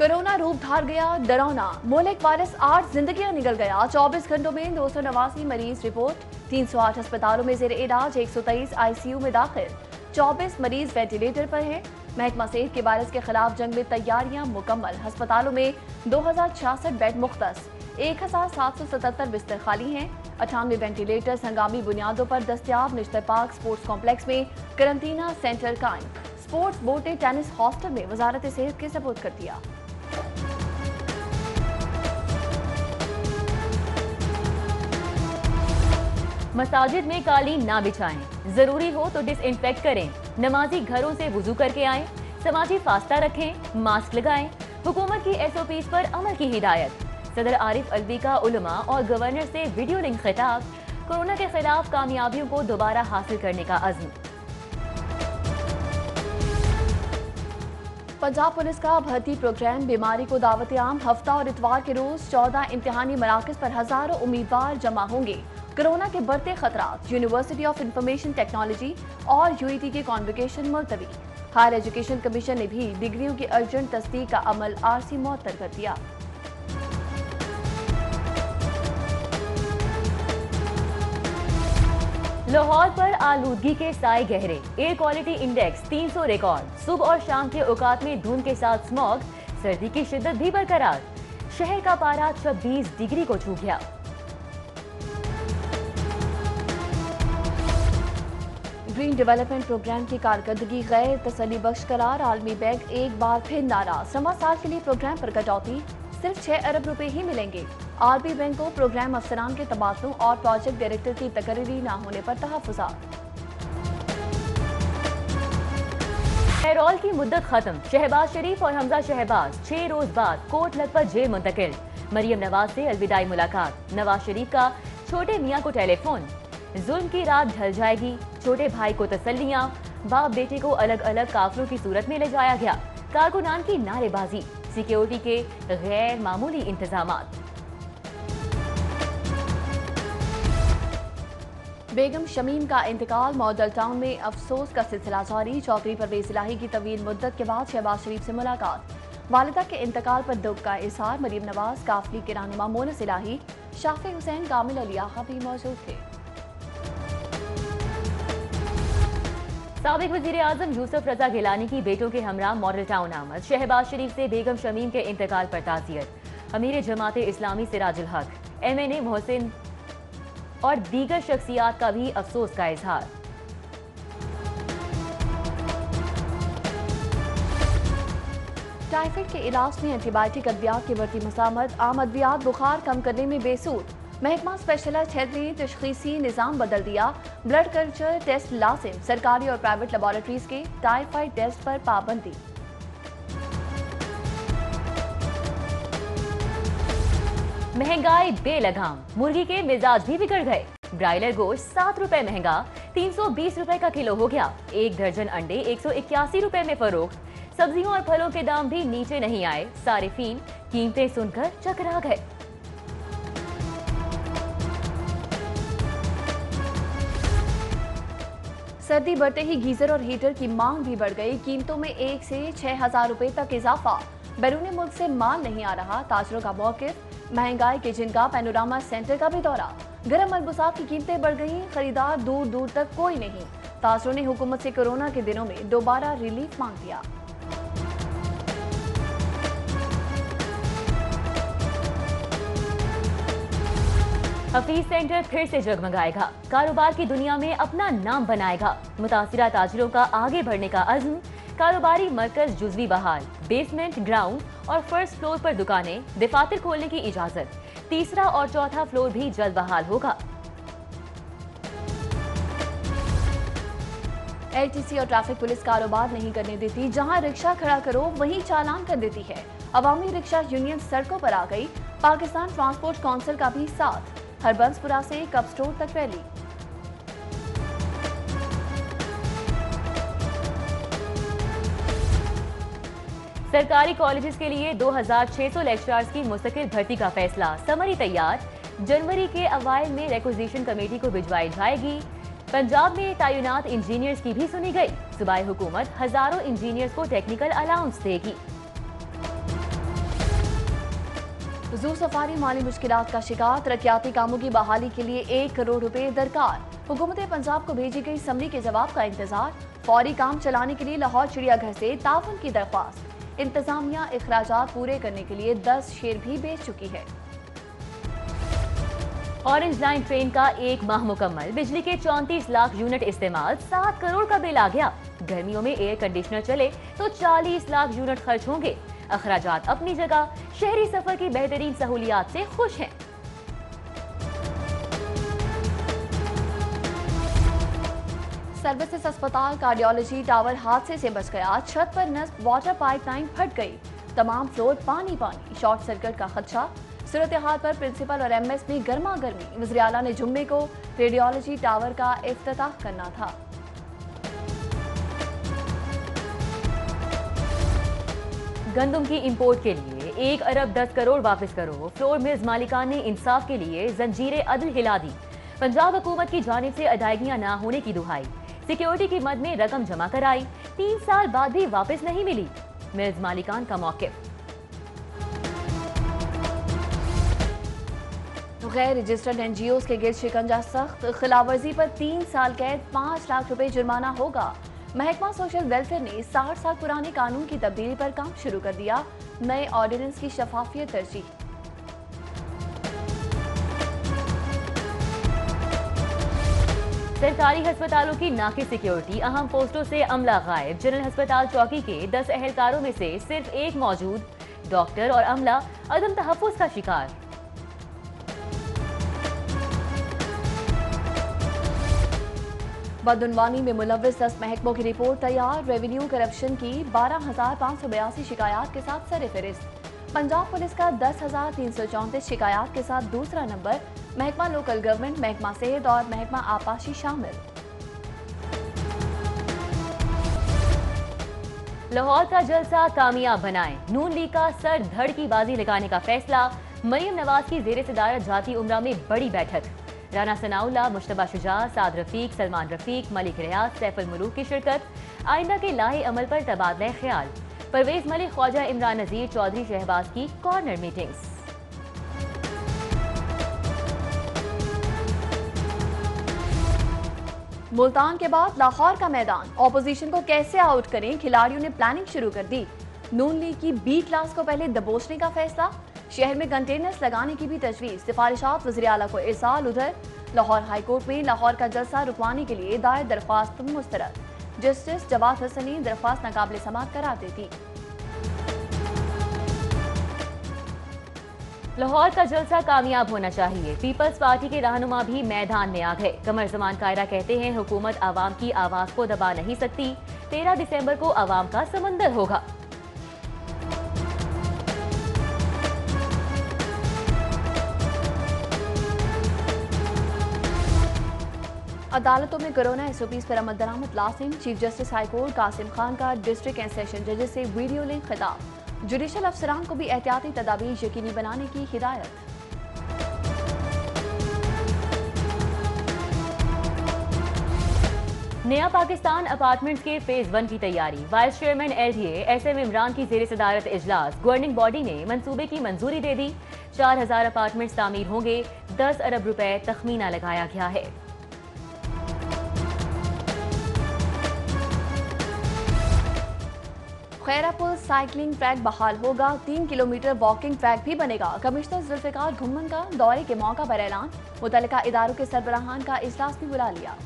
Corona रूप धार गया डरावना। मुल्क वायरस 8 जिंदगियां निकल गया। 24 घंटों में 289 मरीज रिपोर्ट। 308 अस्पतालों में जेर इलाज, 123 आईसीयू में दाखिल। 24 मरीज वेंटिलेटर पर हैं। महकमा सेहत के वायरस के खिलाफ जंग में तैयारियां मुकम्मल। अस्पतालों में 2066 बेड मुख्तस, 1777 बिस्तर खाली हैं। 98 वेंटिलेटर्स हंगामी बुनियादों पर दस्तयाब। निश्तर पार्क स्पोर्ट्स कॉम्प्लेक्स में करंटीना सेंटर कायम। स्पोर्ट्स बोर्ड ने टेनिस हॉस्टल में वजारत सेहत के सपोर्ट कर दिया। मसाजिद में कालीन ना बिछाएं, जरूरी हो तो डिसइंफेक्ट करें। नमाजी घरों से वुजू करके आएं। समाजी फासला रखें, मास्क लगाएं। हुकूमत की एसओपीज पर अमल की हिदायत। सदर आरिफ अलवी का उलमा और गवर्नर से वीडियो लिंक खिताब। कोरोना के खिलाफ कामयाबियों को दोबारा हासिल करने का अज़्म। पंजाब पुलिस का भर्ती प्रोग्राम बीमारी को दावत आम। हफ्ता और इतवार के रोज 14 इम्तिहानी मराकज पर हजारों उम्मीदवार जमा होंगे। कोरोना के बढ़ते खतरात, यूनिवर्सिटी ऑफ इंफॉर्मेशन टेक्नोलॉजी और यूईटी के कॉन्वोकेशन मुलतवी। हायर एजुकेशन कमीशन ने भी डिग्रियों की अर्जेंट तस्दीक का अमल आरसी मुअत्तल कर दिया। लाहौर पर आलूदगी के साए गहरे। Air quality index 300 record. सुबह और शाम के औकात में धुंध के साथ स्मॉग। सर्दी की शिद्दत भी बरकरार। शहर का पारा 26 डिग्री को छू गया। ग्रीन डेवलपमेंट प्रोग्राम की कारकर्दगी गैर तसल्ली बख्श करार। आलमी बैंक एक बार फिर नाराज। सवा साल के लिए प्रोग्राम पर कटौती, सिर्फ 6 अरब रुपए ही मिलेंगे। आरबी बैंक को प्रोग्राम अफसरान के तबादलों और प्रोजेक्ट डायरेक्टर की तकरीरी न होने पर तहफ्फुज़ात। पैरोल की मुद्दत खत्म। शहबाज शरीफ और हमजा शहबाज 6 रोज बाद कोर्ट लखपत जेल मुंतकिल। मरियम नवाज से अलविदाई मुलाकात। नवाज शरीफ का छोटे मियां को टेलीफोन। जुल्म की रात ढल जाएगी, छोटे भाई को तसल्लियां। बाप बेटे को अलग अलग काफिलों की सूरत में ले जाया गया। कारकुनान की नारेबाजी, सिक्योरिटी के गैर मामूली इंतजामात। बेगम शमीम का इंतकाल। मॉडल टाउन में अफसोस का सिलसिला जारी। चौधरी परवेज इलाही की तवील मुद्दत के बाद शहबाज शरीफ से मुलाकात। वालिदा के इंतकाल पर दुख का इजहार। मरियम नवाज, काफिले के रहनुमा मोनस इलाही, शाफी हुसैन, कामिल अली आगा भी मौजूद थे। साबिक वजीर आजम यूसुफ रजा गिलानी की बेटों के हमरा मॉडल टाउन आमद। शहबाज शरीफ से बेगम शमीम के इंतकाल पर ताज़ियत। अमीर जमाते इस्लामी सिराजुल हक, MNA मोहसिन और दीगर शख्सियात का भी अफसोस का इजहार। टाइफाइड के इलाज में एंटीबायोटिक अद्वियात की बढ़ती मसामत। आम अद्वियात बुखार कम करने में बेसूर। महकमा स्पेशलाइज्ड हेल्थ ने तशखीसी निज़ाम बदल दिया। ब्लड कल्चर टेस्ट लाजिम। सरकारी और प्राइवेट लेबोरेटरीज के टाइफाइड टेस्ट पर पाबंदी। महंगाई बेलगाम। मुर्गी के मिजाज भी बिगड़ गए। ब्रायलर गोश्त 7 रुपए महंगा, 320 रुपए का किलो हो गया। एक दर्जन अंडे 181 रुपए में फरोख्त। सब्जियों और फलों के दाम भी नीचे नहीं आए। सारिफीन कीमतें सुनकर चकरा गए। सर्दी बढ़ते ही गीजर और हीटर की मांग भी बढ़ गई। कीमतों में 1 से 6,000 रुपए तक इजाफा। बैरून मुल्क से माल नहीं आ रहा। ताजरों का मौकिफ। महंगाई के जिनका पैनोरामा सेंटर का भी दौरा। गर्म मलबूसात की कीमतें बढ़ गई। खरीदार दूर दूर तक कोई नहीं। ताजरों ने हुकूमत से कोरोना के दिनों में दोबारा रिलीफ मांग लिया। हफीज सेंटर फिर से जगमगाएगा। कारोबार की दुनिया में अपना नाम बनाएगा। मुतासिरा ताजिरों का आगे बढ़ने का अज़्म। कारोबारी मरकज जुज़वी बहाल। बेसमेंट, ग्राउंड और फर्स्ट फ्लोर पर दुकानें। दफातर खोलने की इजाजत। तीसरा और चौथा फ्लोर भी जल्द बहाल होगा। LTC और ट्रैफिक पुलिस कारोबार नहीं करने देती। जहां रिक्शा खड़ा करो वहीं चालान कर देती है। अवामी रिक्शा यूनियन सड़कों पर आ गई। पाकिस्तान ट्रांसपोर्ट काउंसिल का भी साथ। हरबंसपुरा से कप स्टोर तक रैली। सरकारी कॉलेजेस के लिए 2600 लेक्चरर्स की मुस्तकिल भर्ती का फैसला। समरी तैयार। जनवरी के अवाइल में रिक्विजिशन कमेटी को भिजवाई जाएगी। पंजाब में तैनात इंजीनियर्स की भी सुनी गई। सूबाई हुकूमत हजारों इंजीनियर्स को टेक्निकल अलाउंस देगी। जू सफारी माली मुश्किलात का शिकार, तरक्याती कामों की बहाली के लिए 1 करोड़ रुपए दरकार। हुकूमत पंजाब को भेजी गई समरी के जवाब का इंतजार। फौरी काम चलाने के लिए लाहौर चिड़ियाघर से ताउन की दरख्वास्त। इंतजामिया अखराजात पूरे करने के लिए 10 शेर भी बेच चुकी है। ऑरेंज लाइन ट्रेन का 1 माह मुकम्मल, बिजली के 34 लाख यूनिट इस्तेमाल, 7 करोड़ का बिल आ गया। गर्मियों में एयर कंडीशनर चले तो 40 लाख यूनिट खर्च होंगे। अखराजात अपनी जगह, शहरी सफर की बेहतरीन सहूलियात से खुश हैं। सर्विसेज अस्पताल कार्डियोलॉजी टावर हादसे से बच गया। छत पर नस्ब वाटर पाइपलाइन फट गई, तमाम फ्लोर पानी पानी, शॉर्ट सर्किट का खदशा। सूरत हाल पर प्रिंसिपल और एमएस में गर्मा गर्मी। वज़ीर आला ने जुम्मे को रेडियोलॉजी टावर का इफ्तिताह करना था। गंदम की इंपोर्ट के लिए 1 अरब 10 करोड़ वापस करो। फ्लोर मिल्स मालिकान ने इंसाफ के लिए जंजीरें अदल हिला दी। पंजाब हुकूमत की जानिब से अदायगियां ना होने की दुहाई। सिक्योरिटी की मद में रकम जमा कराई, 3 साल बाद भी वापस नहीं मिली। मिल्स मालिकान का मौक़िफ़। गैर रजिस्टर्ड एनजीओ के गिर्द शिकंजा सख्त, खिलाफवर्जी पर 3 साल कैद, 5 लाख रुपए जुर्माना होगा। महकमा सोशल वेलफेयर ने 60 साल पुराने कानून की तब्दीली पर काम शुरू कर दिया। नए ऑर्डिनेंस की शफाफियत तरजीह। सरकारी अस्पतालों की नाकिस सिक्योरिटी, अहम पोस्टों से अमला गायब। जनरल अस्पताल चौकी के 10 एहलकारों में से सिर्फ 1 मौजूद। डॉक्टर और अमला अदम तहफ्फुज़ का शिकार। बदउनवानी में मुलव्विस 10 महकमों की रिपोर्ट तैयार। रेवेन्यू करप्शन की 12,582 शिकायत के साथ सरफहरिस्त। पंजाब पुलिस का 10,334 शिकायत के साथ दूसरा नंबर। महकमा लोकल गवर्नमेंट, महकमा सेहत और महकमा आपाशी शामिल। लाहौर का जलसा कामयाब बनाएं, नून लीग का सर धड़ की बाजी लगाने का फैसला। मरियम नवाज की जेर सदारत जाती उमरा में बड़ी बैठक। राना सनाउल्लाह, मुश्तबा शुजा, साद रफीक, सलमान रफीक, मलिक रियाज, सैफुल मुलूक की शिरकत। आइंदा के लाहे अमल पर तबादला ख्याल। परवेज मलिक, ख्वाजा इमरान नजीर, चौधरी शहबाज की कॉर्नर मीटिंग्स। मुल्तान के बाद लाहौर का मैदान, ऑपोजिशन को कैसे आउट करें, खिलाड़ियों ने प्लानिंग शुरू कर दी। नून लीग की बी क्लास को पहले दबोचने का फैसला। शहर में कंटेनर्स लगाने की भी तजवीज। सिफारिशात वज़ीर आला को इरसाल। उधर लाहौर हाईकोर्ट में लाहौर का जलसा रुकवाने के लिए दायर दरख्वास्त मुस्तरद। जस्टिस जवाद हसन ने दरख्वास्त नाकाबिल समाअत करार दे दी। लाहौर का जलसा कामयाब होना चाहिए। पीपल्स पार्टी के रहनुमा भी मैदान में आ गए। कमर जमान कायरा कहते हैं हुकूमत आवाम की आवाज को दबा नहीं सकती। 13 दिसंबर को आवाम का समंदर होगा। अदालतों में कोरोना एसओपीज पर अमल दरामद लाजिम। Chief justice high court Qasim Khan का डिस्ट्रिक्ट एंड सेशन जजेस से वीडियो लिंक खिताब। जुडिशल अफसरान को भी एहतियाती तदाबीर यकीनी बनाने की हिदायत। नया पाकिस्तान अपार्टमेंट्स के फेज 1 की तैयारी। Vice chairman LDA SM Imran की जेर सदारत इजलास। गवर्निंग बॉडी ने मंसूबे की मंजूरी दे दी। 4000 अपार्टमेंट्स तामीर होंगे। 10 अरब रुपए तखमीना लगाया गया है। खैरा पुल साइकिलिंग ट्रैक बहाल होगा। 3 किलोमीटर वॉकिंग ट्रैक भी बनेगा। कमिश्नर जुल्फिकार घुम्मन का दौरे के मौका पर ऐलान। मुतल्लिका इदारों के सरबराहान का इजलास भी बुला लिया।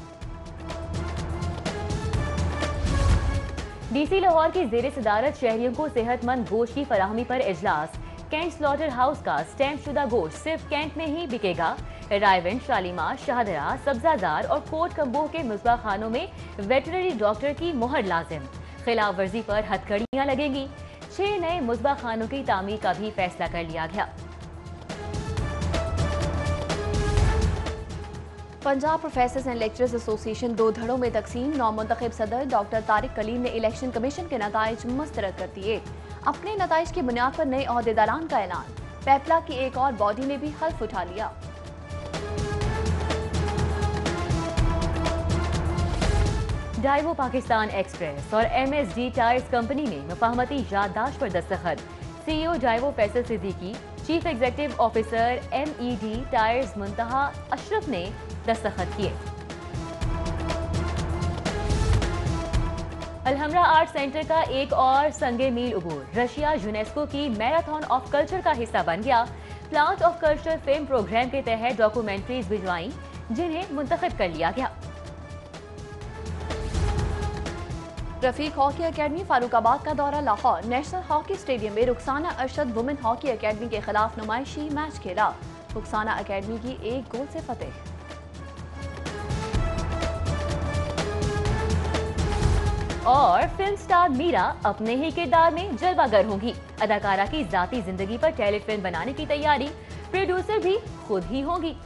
डीसी लाहौर की जेर सदारत शहरियों को सेहतमंद गोश्त की फराहमी पर इजलास। कैंट स्लॉटर हाउस का स्टैंप शुदा गोश्त सिर्फ कैंट में ही बिकेगा। रायवेंड, शालीमार, शाहदरा, सब्जाजार और कोट कम्बोह के मुसबा खानों में वेटरनरी डॉक्टर की मोहर लाजिम। खिलाफ वर्जी पर हथकड़ियां लगेंगी। 6 नए मुसबा खानों की तामीर का भी फैसला कर लिया गया। Punjab professors and lecturers association 2 धड़ों में तकसीम। नौमुंतखब सदर डॉक्टर तारिक कलीम ने इलेक्शन कमीशन के नताइज मुस्तरद कर दिए। अपने नताइज की बुनियाद पर नए ओहदेदारान का ऐलान। पेपला की एक और बॉडी ने भी हल्फ उठा लिया। डाइवो पाकिस्तान एक्सप्रेस और एमएसडी टायर्स कंपनी में मुफाहमती याददाश्त पर दस्तखत। CEO Daewoo Faisal Siddiqui chief executive officer MED tyres Muntaha Ashraf ने दस्तखत किए। अलहमरा आर्ट सेंटर का एक और संगे मील उबूर, रशिया यूनेस्को की मैराथन ऑफ कल्चर का हिस्सा बन गया। Plant of culture film program के तहत डॉक्यूमेंट्रीज भिजवाई, जिन्हें मुंतखब कर लिया गया। रफीक हॉकी एकेडमी फारूकाबाद का दौरा लाहौर, नेशनल हॉकी स्टेडियम में Rukhsana Arshad women hockey academy के खिलाफ नुमाइशी मैच खेला। रुखसाना एकेडमी की 1 गोल से फतेह। और फिल्म स्टार मीरा अपने ही किरदार में जलवागर होंगी। अदाकारा की जाती जिंदगी पर टेलीफिल्म बनाने की तैयारी, प्रोड्यूसर भी खुद ही होंगी।